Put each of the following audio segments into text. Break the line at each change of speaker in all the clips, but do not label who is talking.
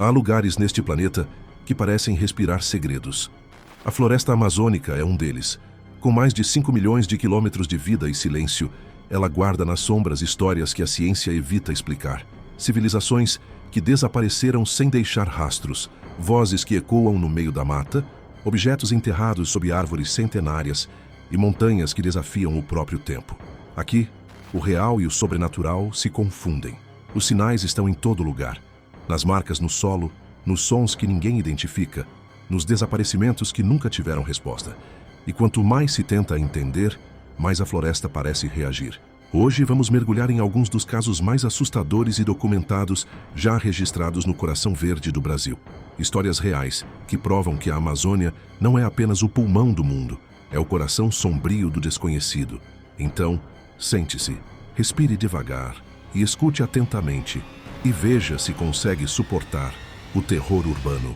Há lugares neste planeta que parecem respirar segredos. A floresta amazônica é um deles. Com mais de 5 milhões de quilômetros de vida e silêncio, ela guarda nas sombras histórias que a ciência evita explicar. Civilizações que desapareceram sem deixar rastros, vozes que ecoam no meio da mata, objetos enterrados sob árvores centenárias e montanhas que desafiam o próprio tempo. Aqui, o real e o sobrenatural se confundem. Os sinais estão em todo lugar. Nas marcas no solo, nos sons que ninguém identifica, nos desaparecimentos que nunca tiveram resposta. E quanto mais se tenta entender, mais a floresta parece reagir. Hoje vamos mergulhar em alguns dos casos mais assustadores e documentados já registrados no coração verde do Brasil. Histórias reais que provam que a Amazônia não é apenas o pulmão do mundo, é o coração sombrio do desconhecido. Então, sente-se, respire devagar e escute atentamente e veja se consegue suportar o terror urbano.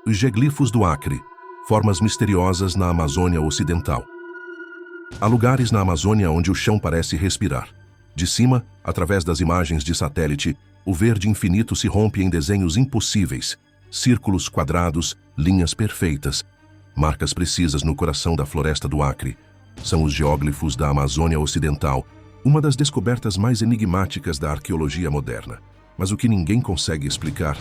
Os geoglifos do Acre, formas misteriosas na Amazônia Ocidental. Há lugares na Amazônia onde o chão parece respirar. De cima, através das imagens de satélite, o verde infinito se rompe em desenhos impossíveis, círculos quadrados, linhas perfeitas, marcas precisas no coração da floresta do Acre. São os geóglifos da Amazônia Ocidental, uma das descobertas mais enigmáticas da arqueologia moderna. Mas o que ninguém consegue explicar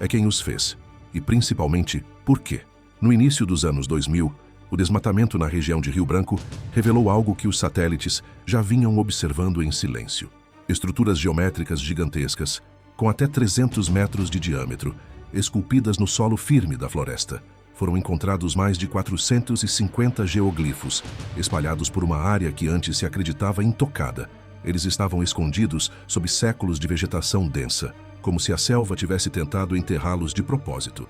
é quem os fez, e principalmente por quê. No início dos anos 2000, o desmatamento na região de Rio Branco revelou algo que os satélites já vinham observando em silêncio. Estruturas geométricas gigantescas, com até 300 metros de diâmetro, esculpidas no solo firme da floresta. Foram encontrados mais de 450 geoglifos, espalhados por uma área que antes se acreditava intocada. Eles estavam escondidos sob séculos de vegetação densa, como se a selva tivesse tentado enterrá-los de propósito.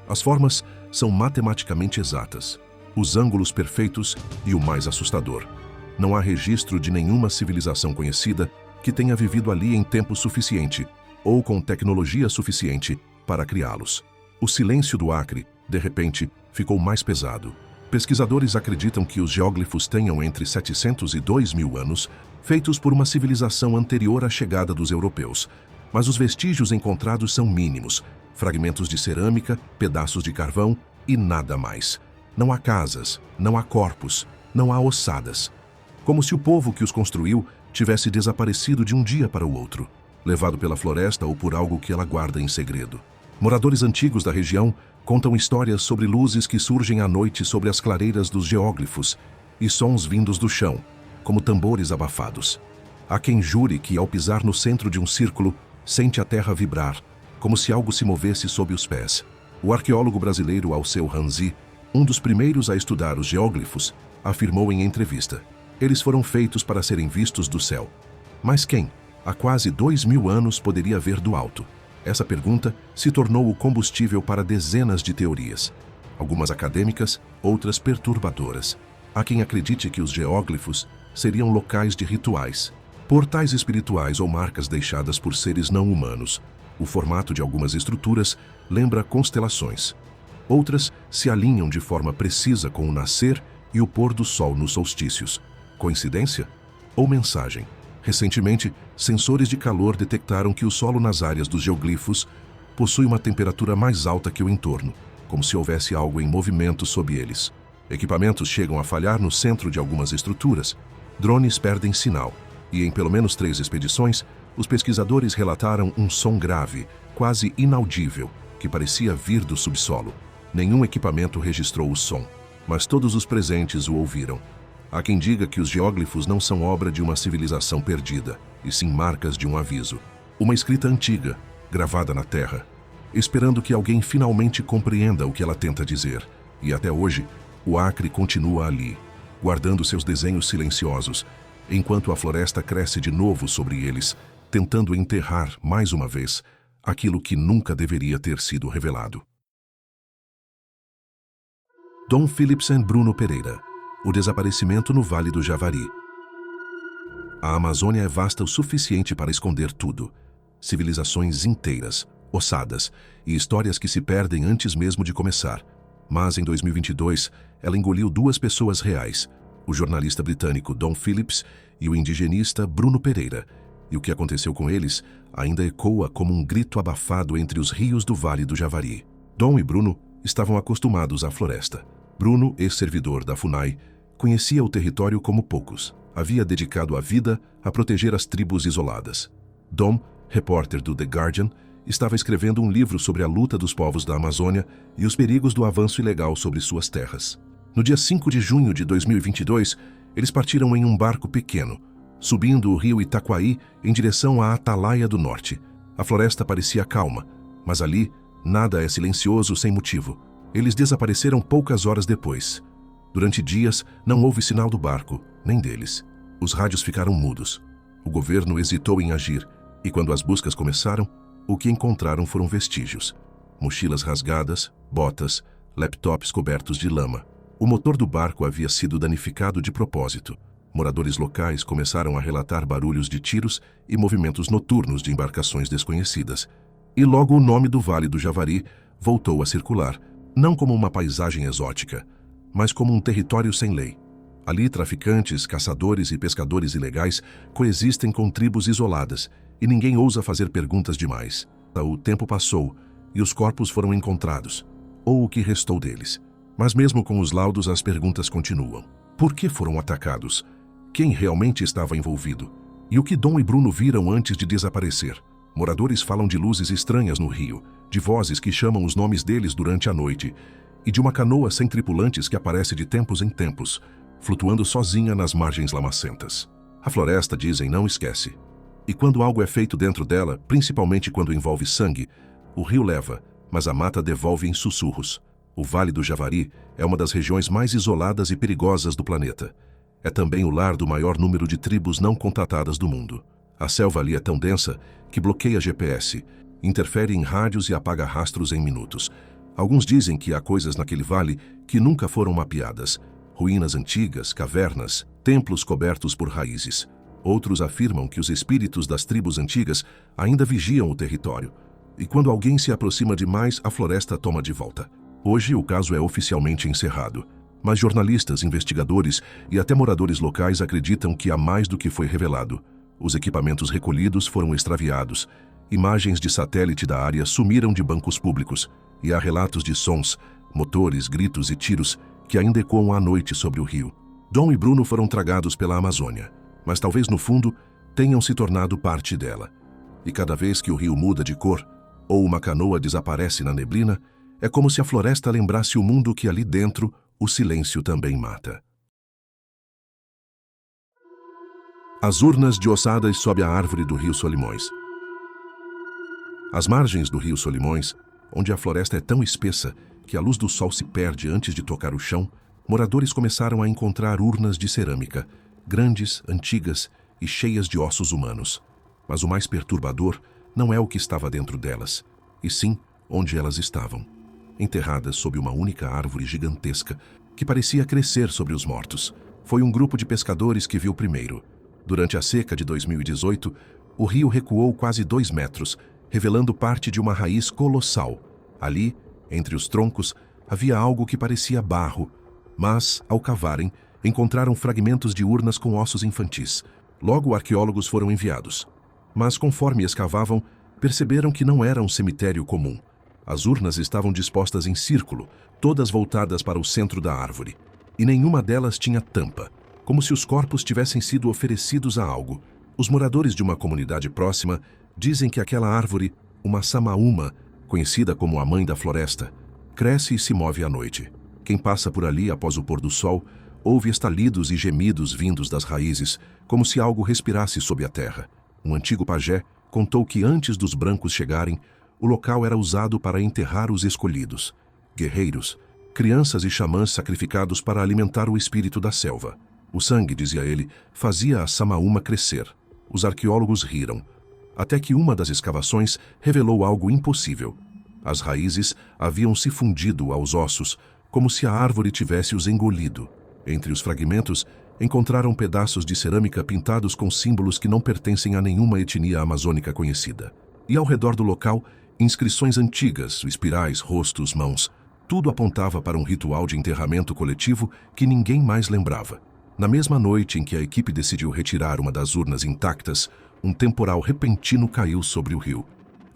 As formas são matematicamente exatas, os ângulos perfeitos e o mais assustador. Não há registro de nenhuma civilização conhecida que tenha vivido ali em tempo suficiente ou com tecnologia suficiente para criá-los. O silêncio do Acre, de repente, ficou mais pesado. Pesquisadores acreditam que os geóglifos tenham entre 700 e 2.000 anos, feitos por uma civilização anterior à chegada dos europeus. Mas os vestígios encontrados são mínimos, fragmentos de cerâmica, pedaços de carvão e nada mais. Não há casas, não há corpos, não há ossadas. Como se o povo que os construiu tivesse desaparecido de um dia para o outro, levado pela floresta ou por algo que ela guarda em segredo. Moradores antigos da região contam histórias sobre luzes que surgem à noite sobre as clareiras dos geóglifos e sons vindos do chão, como tambores abafados. Há quem jure que, ao pisar no centro de um círculo, sente a terra vibrar, como se algo se movesse sob os pés. O arqueólogo brasileiro Alceu Ranzi, um dos primeiros a estudar os geóglifos, afirmou em entrevista: eles foram feitos para serem vistos do céu. Mas quem, há quase 2.000 anos, poderia ver do alto? Essa pergunta se tornou o combustível para dezenas de teorias, algumas acadêmicas, outras perturbadoras. Há quem acredite que os geóglifos seriam locais de rituais, portais espirituais ou marcas deixadas por seres não humanos. O formato de algumas estruturas lembra constelações. Outras se alinham de forma precisa com o nascer e o pôr do sol nos solstícios. Coincidência? Ou mensagem? Recentemente, sensores de calor detectaram que o solo nas áreas dos geoglifos possui uma temperatura mais alta que o entorno, como se houvesse algo em movimento sob eles. Equipamentos chegam a falhar no centro de algumas estruturas, drones perdem sinal, e em pelo menos 3 expedições, os pesquisadores relataram um som grave, quase inaudível, que parecia vir do subsolo. Nenhum equipamento registrou o som, mas todos os presentes o ouviram. Há quem diga que os geóglifos não são obra de uma civilização perdida, e sim marcas de um aviso. Uma escrita antiga, gravada na terra, esperando que alguém finalmente compreenda o que ela tenta dizer. E até hoje, o Acre continua ali, guardando seus desenhos silenciosos, enquanto a floresta cresce de novo sobre eles, tentando enterrar, mais uma vez, aquilo que nunca deveria ter sido revelado. Dom Philipsen Bruno Pereira. O desaparecimento no Vale do Javari. A Amazônia é vasta o suficiente para esconder tudo. Civilizações inteiras, ossadas e histórias que se perdem antes mesmo de começar. Mas em 2022, ela engoliu 2 pessoas reais, o jornalista britânico Dom Phillips e o indigenista Bruno Pereira, e o que aconteceu com eles ainda ecoa como um grito abafado entre os rios do Vale do Javari. Dom e Bruno estavam acostumados à floresta. Bruno, ex-servidor da FUNAI, conhecia o território como poucos. Havia dedicado a vida a proteger as tribos isoladas. Dom, repórter do The Guardian, estava escrevendo um livro sobre a luta dos povos da Amazônia e os perigos do avanço ilegal sobre suas terras. No dia 5 de junho de 2022, eles partiram em um barco pequeno, subindo o rio Itaquaí em direção à Atalaia do Norte. A floresta parecia calma, mas ali nada é silencioso sem motivo. Eles desapareceram poucas horas depois. Durante dias, não houve sinal do barco, nem deles. Os rádios ficaram mudos. O governo hesitou em agir, e quando as buscas começaram, o que encontraram foram vestígios. Mochilas rasgadas, botas, laptops cobertos de lama. O motor do barco havia sido danificado de propósito. Moradores locais começaram a relatar barulhos de tiros e movimentos noturnos de embarcações desconhecidas. E logo o nome do Vale do Javari voltou a circular, não como uma paisagem exótica, mas como um território sem lei. Ali, traficantes, caçadores e pescadores ilegais coexistem com tribos isoladas, e ninguém ousa fazer perguntas demais. O tempo passou e os corpos foram encontrados, ou o que restou deles. Mas mesmo com os laudos, as perguntas continuam. Por que foram atacados? Quem realmente estava envolvido? E o que Dom e Bruno viram antes de desaparecer? Moradores falam de luzes estranhas no rio, de vozes que chamam os nomes deles durante a noite, e de uma canoa sem tripulantes que aparece de tempos em tempos, flutuando sozinha nas margens lamacentas. A floresta, dizem, não esquece. E quando algo é feito dentro dela, principalmente quando envolve sangue, o rio leva, mas a mata devolve em sussurros. O Vale do Javari é uma das regiões mais isoladas e perigosas do planeta. É também o lar do maior número de tribos não contatadas do mundo. A selva ali é tão densa que bloqueia GPS, interfere em rádios e apaga rastros em minutos. Alguns dizem que há coisas naquele vale que nunca foram mapeadas. Ruínas antigas, cavernas, templos cobertos por raízes. Outros afirmam que os espíritos das tribos antigas ainda vigiam o território. E quando alguém se aproxima demais, a floresta toma de volta. Hoje o caso é oficialmente encerrado. Mas jornalistas, investigadores e até moradores locais acreditam que há mais do que foi revelado. Os equipamentos recolhidos foram extraviados. Imagens de satélite da área sumiram de bancos públicos. E há relatos de sons, motores, gritos e tiros que ainda ecoam à noite sobre o rio. Dom e Bruno foram tragados pela Amazônia, mas talvez no fundo tenham se tornado parte dela. E cada vez que o rio muda de cor, ou uma canoa desaparece na neblina, é como se a floresta lembrasse o mundo que ali dentro o silêncio também mata. As urnas de ossadas sob a árvore do rio Solimões. Às margens do rio Solimões, onde a floresta é tão espessa que a luz do sol se perde antes de tocar o chão, moradores começaram a encontrar urnas de cerâmica, grandes, antigas e cheias de ossos humanos. Mas o mais perturbador não é o que estava dentro delas, e sim onde elas estavam, enterradas sob uma única árvore gigantesca que parecia crescer sobre os mortos. Foi um grupo de pescadores que viu primeiro. Durante a seca de 2018, o rio recuou quase 2 metros, revelando parte de uma raiz colossal. Ali, entre os troncos, havia algo que parecia barro, mas, ao cavarem, encontraram fragmentos de urnas com ossos infantis. Logo, arqueólogos foram enviados. Mas, conforme escavavam, perceberam que não era um cemitério comum. As urnas estavam dispostas em círculo, todas voltadas para o centro da árvore. E nenhuma delas tinha tampa, como se os corpos tivessem sido oferecidos a algo. Os moradores de uma comunidade próxima dizem que aquela árvore, uma samaúma, conhecida como a mãe da floresta, cresce e se move à noite. Quem passa por ali após o pôr do sol ouve estalidos e gemidos vindos das raízes, como se algo respirasse sob a terra. Um antigo pajé contou que antes dos brancos chegarem, o local era usado para enterrar os escolhidos, guerreiros, crianças e xamãs sacrificados para alimentar o espírito da selva. O sangue, dizia ele, fazia a samaúma crescer. Os arqueólogos riram, até que uma das escavações revelou algo impossível. As raízes haviam se fundido aos ossos, como se a árvore tivesse os engolido. Entre os fragmentos, encontraram pedaços de cerâmica pintados com símbolos que não pertencem a nenhuma etnia amazônica conhecida. E ao redor do local, inscrições antigas, espirais, rostos, mãos. Tudo apontava para um ritual de enterramento coletivo que ninguém mais lembrava. Na mesma noite em que a equipe decidiu retirar uma das urnas intactas, um temporal repentino caiu sobre o rio.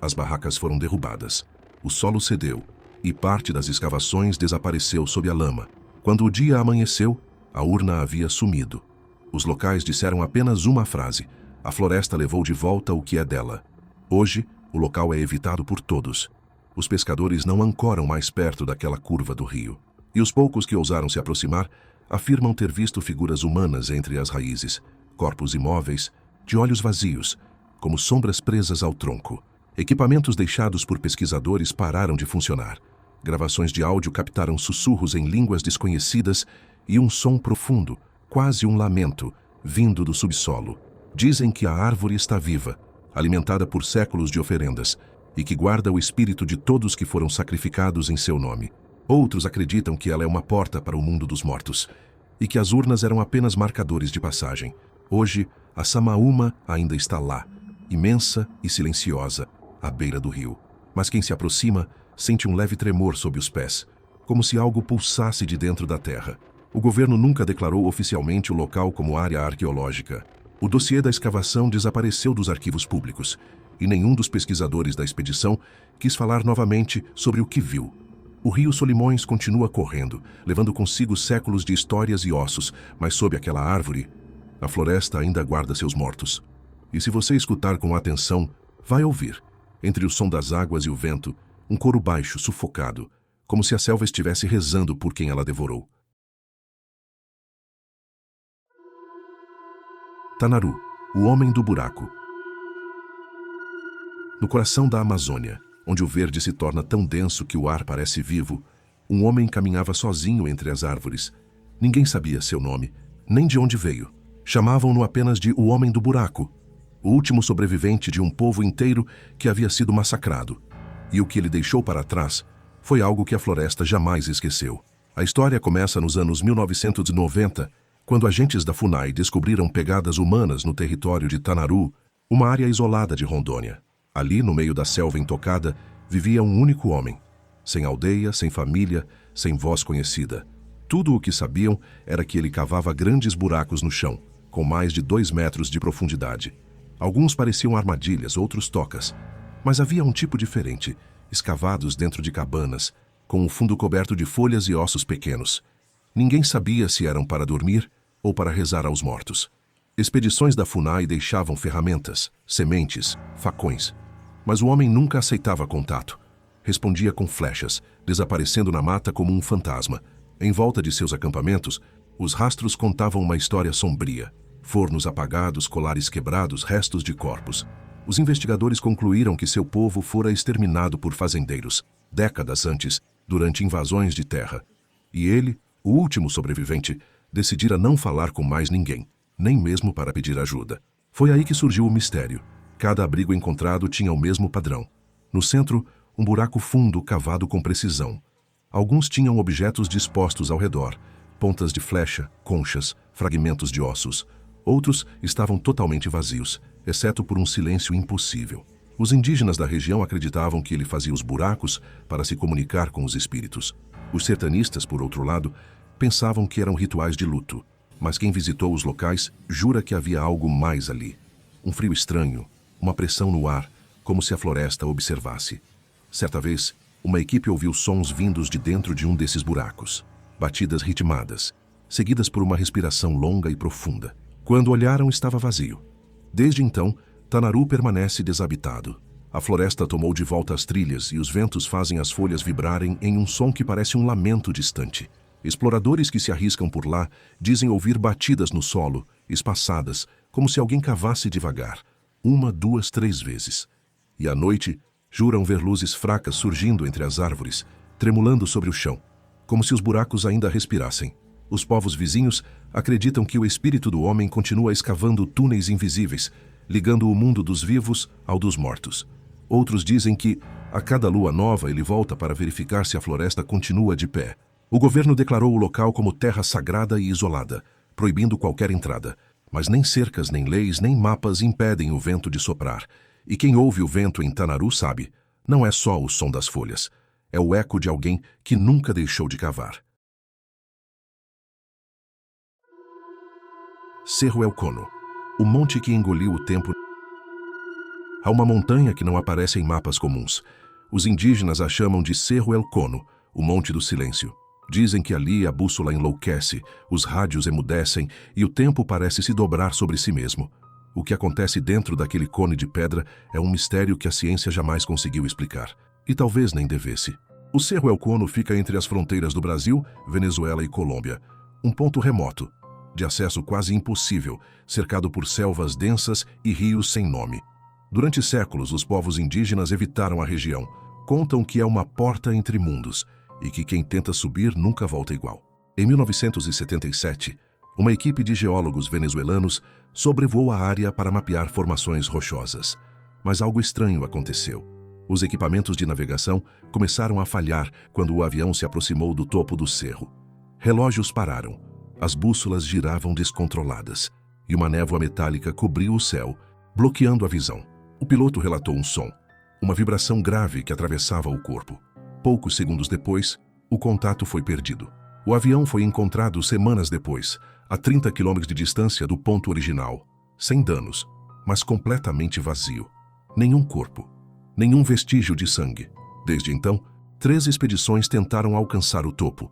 As barracas foram derrubadas, o solo cedeu e parte das escavações desapareceu sob a lama. Quando o dia amanheceu, a urna havia sumido. Os locais disseram apenas uma frase: a floresta levou de volta o que é dela. Hoje, o local é evitado por todos. Os pescadores não ancoram mais perto daquela curva do rio. E os poucos que ousaram se aproximar afirmam ter visto figuras humanas entre as raízes, corpos imóveis, de olhos vazios, como sombras presas ao tronco. Equipamentos deixados por pesquisadores pararam de funcionar. Gravações de áudio captaram sussurros em línguas desconhecidas e um som profundo, quase um lamento, vindo do subsolo. Dizem que a árvore está viva, alimentada por séculos de oferendas, e que guarda o espírito de todos que foram sacrificados em seu nome. Outros acreditam que ela é uma porta para o mundo dos mortos, e que as urnas eram apenas marcadores de passagem. Hoje, a Samaúma ainda está lá, imensa e silenciosa, à beira do rio. Mas quem se aproxima sente um leve tremor sob os pés, como se algo pulsasse de dentro da terra. O governo nunca declarou oficialmente o local como área arqueológica. O dossiê da escavação desapareceu dos arquivos públicos, e nenhum dos pesquisadores da expedição quis falar novamente sobre o que viu. O rio Solimões continua correndo, levando consigo séculos de histórias e ossos, mas sob aquela árvore, a floresta ainda guarda seus mortos. E se você escutar com atenção, vai ouvir, entre o som das águas e o vento, um coro baixo, sufocado, como se a selva estivesse rezando por quem ela devorou. Tanaru, o homem do buraco. No coração da Amazônia, onde o verde se torna tão denso que o ar parece vivo, um homem caminhava sozinho entre as árvores. Ninguém sabia seu nome, nem de onde veio. Chamavam-no apenas de o homem do buraco, o último sobrevivente de um povo inteiro que havia sido massacrado. E o que ele deixou para trás foi algo que a floresta jamais esqueceu. A história começa nos anos 1990, quando agentes da FUNAI descobriram pegadas humanas no território de Tanaru, uma área isolada de Rondônia. Ali, no meio da selva intocada, vivia um único homem, sem aldeia, sem família, sem voz conhecida. Tudo o que sabiam era que ele cavava grandes buracos no chão, com mais de 2 metros de profundidade. Alguns pareciam armadilhas, outros tocas, mas havia um tipo diferente, escavados dentro de cabanas, com um fundo coberto de folhas e ossos pequenos. Ninguém sabia se eram para dormir ou para rezar aos mortos. Expedições da FUNAI deixavam ferramentas, sementes, facões. Mas o homem nunca aceitava contato. Respondia com flechas, desaparecendo na mata como um fantasma. Em volta de seus acampamentos, os rastros contavam uma história sombria. Fornos apagados, colares quebrados, restos de corpos. Os investigadores concluíram que seu povo fora exterminado por fazendeiros, décadas antes, durante invasões de terra. E ele, o último sobrevivente, decidira não falar com mais ninguém, nem mesmo para pedir ajuda. Foi aí que surgiu o mistério. Cada abrigo encontrado tinha o mesmo padrão. No centro, um buraco fundo cavado com precisão. Alguns tinham objetos dispostos ao redor, pontas de flecha, conchas, fragmentos de ossos. Outros estavam totalmente vazios, exceto por um silêncio impossível. Os indígenas da região acreditavam que ele fazia os buracos para se comunicar com os espíritos. Os sertanistas, por outro lado, pensavam que eram rituais de luto. Mas quem visitou os locais jura que havia algo mais ali. Um frio estranho, uma pressão no ar, como se a floresta observasse. Certa vez, uma equipe ouviu sons vindos de dentro de um desses buracos. Batidas ritmadas, seguidas por uma respiração longa e profunda. Quando olharam, estava vazio. Desde então, Tanaru permanece desabitado. A floresta tomou de volta as trilhas e os ventos fazem as folhas vibrarem em um som que parece um lamento distante. Exploradores que se arriscam por lá dizem ouvir batidas no solo, espaçadas, como se alguém cavasse devagar, 1, 2, 3 vezes. E à noite, juram ver luzes fracas surgindo entre as árvores, tremulando sobre o chão, como se os buracos ainda respirassem. Os povos vizinhos acreditam que o espírito do homem continua escavando túneis invisíveis, ligando o mundo dos vivos ao dos mortos. Outros dizem que, a cada lua nova, ele volta para verificar se a floresta continua de pé. O governo declarou o local como terra sagrada e isolada, proibindo qualquer entrada. Mas nem cercas, nem leis, nem mapas impedem o vento de soprar. E quem ouve o vento em Tanaru sabe, não é só o som das folhas, é o eco de alguém que nunca deixou de cavar. Cerro Elcono, o monte que engoliu o tempo. Há uma montanha que não aparece em mapas comuns. Os indígenas a chamam de Cerro El Cono, o Monte do Silêncio. Dizem que ali a bússola enlouquece, os rádios emudecem e o tempo parece se dobrar sobre si mesmo. O que acontece dentro daquele cone de pedra é um mistério que a ciência jamais conseguiu explicar. E talvez nem devesse. O Cerro El Cono fica entre as fronteiras do Brasil, Venezuela e Colômbia. Um ponto remoto, de acesso quase impossível, cercado por selvas densas e rios sem nome. Durante séculos, os povos indígenas evitaram a região. Contam que é uma porta entre mundos e que quem tenta subir nunca volta igual. Em 1977, uma equipe de geólogos venezuelanos sobrevoou a área para mapear formações rochosas. Mas algo estranho aconteceu. Os equipamentos de navegação começaram a falhar quando o avião se aproximou do topo do cerro. Relógios pararam, as bússolas giravam descontroladas e uma névoa metálica cobriu o céu, bloqueando a visão. O piloto relatou um som, uma vibração grave que atravessava o corpo. Poucos segundos depois, o contato foi perdido. O avião foi encontrado semanas depois, a 30 quilômetros de distância do ponto original, sem danos, mas completamente vazio. Nenhum corpo, nenhum vestígio de sangue. Desde então, 3 expedições tentaram alcançar o topo.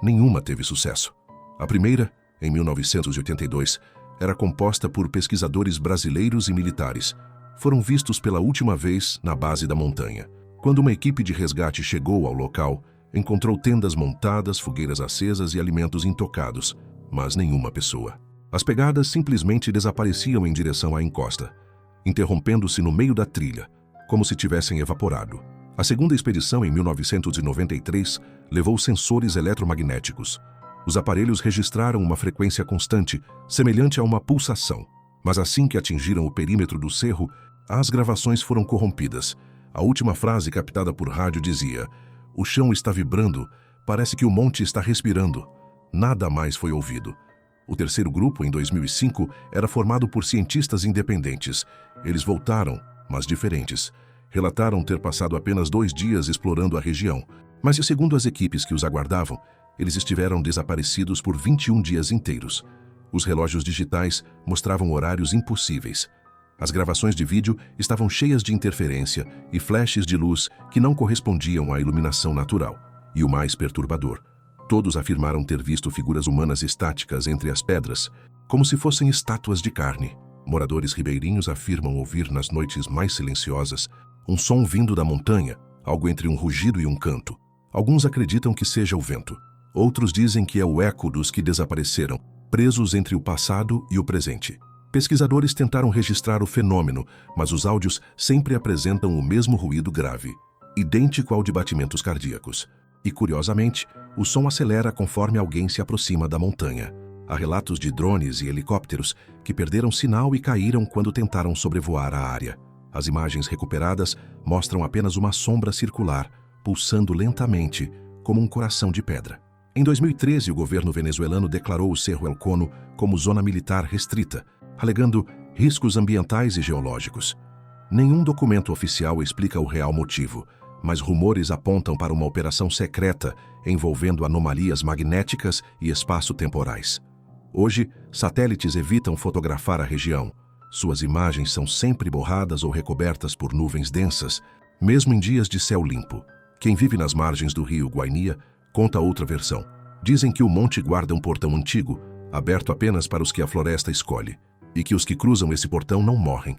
Nenhuma teve sucesso. A primeira, em 1982, era composta por pesquisadores brasileiros e militares. Foram vistos pela última vez na base da montanha. Quando uma equipe de resgate chegou ao local, encontrou tendas montadas, fogueiras acesas e alimentos intocados, mas nenhuma pessoa. As pegadas simplesmente desapareciam em direção à encosta, interrompendo-se no meio da trilha, como se tivessem evaporado. A segunda expedição, em 1993, levou sensores eletromagnéticos. Os aparelhos registraram uma frequência constante, semelhante a uma pulsação. Mas assim que atingiram o perímetro do cerro, as gravações foram corrompidas. A última frase captada por rádio dizia: "O chão está vibrando, parece que o monte está respirando." Nada mais foi ouvido. O terceiro grupo, em 2005, era formado por cientistas independentes. Eles voltaram, mas diferentes. Relataram ter passado apenas 2 dias explorando a região. Mas, segundo as equipes que os aguardavam, eles estiveram desaparecidos por 21 dias inteiros. Os relógios digitais mostravam horários impossíveis. As gravações de vídeo estavam cheias de interferência e flashes de luz que não correspondiam à iluminação natural. E o mais perturbador, todos afirmaram ter visto figuras humanas estáticas entre as pedras, como se fossem estátuas de carne. Moradores ribeirinhos afirmam ouvir nas noites mais silenciosas um som vindo da montanha, algo entre um rugido e um canto. Alguns acreditam que seja o vento. Outros dizem que é o eco dos que desapareceram, presos entre o passado e o presente. Pesquisadores tentaram registrar o fenômeno, mas os áudios sempre apresentam o mesmo ruído grave, idêntico ao de batimentos cardíacos. E, curiosamente, o som acelera conforme alguém se aproxima da montanha. Há relatos de drones e helicópteros que perderam sinal e caíram quando tentaram sobrevoar a área. As imagens recuperadas mostram apenas uma sombra circular, pulsando lentamente, como um coração de pedra. Em 2013, o governo venezuelano declarou o Cerro El Cono como zona militar restrita, alegando riscos ambientais e geológicos. Nenhum documento oficial explica o real motivo, mas rumores apontam para uma operação secreta envolvendo anomalias magnéticas e espaço-temporais. Hoje, satélites evitam fotografar a região. Suas imagens são sempre borradas ou recobertas por nuvens densas, mesmo em dias de céu limpo. Quem vive nas margens do rio Guainia conta outra versão. Dizem que o monte guarda um portão antigo, aberto apenas para os que a floresta escolhe, e que os que cruzam esse portão não morrem,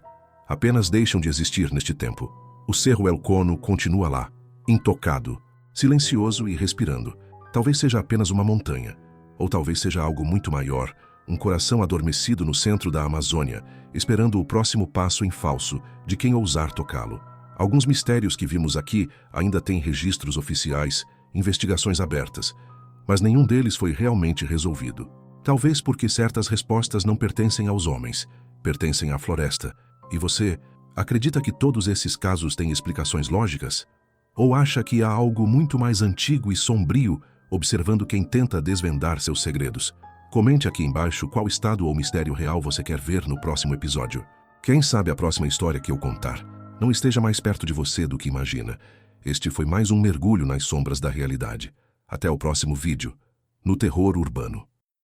apenas deixam de existir neste tempo. O Cerro El Cono continua lá, intocado, silencioso e respirando. Talvez seja apenas uma montanha, ou talvez seja algo muito maior, um coração adormecido no centro da Amazônia, esperando o próximo passo em falso de quem ousar tocá-lo. Alguns mistérios que vimos aqui ainda têm registros oficiais, investigações abertas, mas nenhum deles foi realmente resolvido. Talvez porque certas respostas não pertencem aos homens, pertencem à floresta. E você acredita que todos esses casos têm explicações lógicas? Ou acha que há algo muito mais antigo e sombrio observando quem tenta desvendar seus segredos? Comente aqui embaixo qual estado ou mistério real você quer ver no próximo episódio. Quem sabe a próxima história que eu contar não esteja mais perto de você do que imagina. Este foi mais um mergulho nas sombras da realidade. Até o próximo vídeo, no Terror Urbano.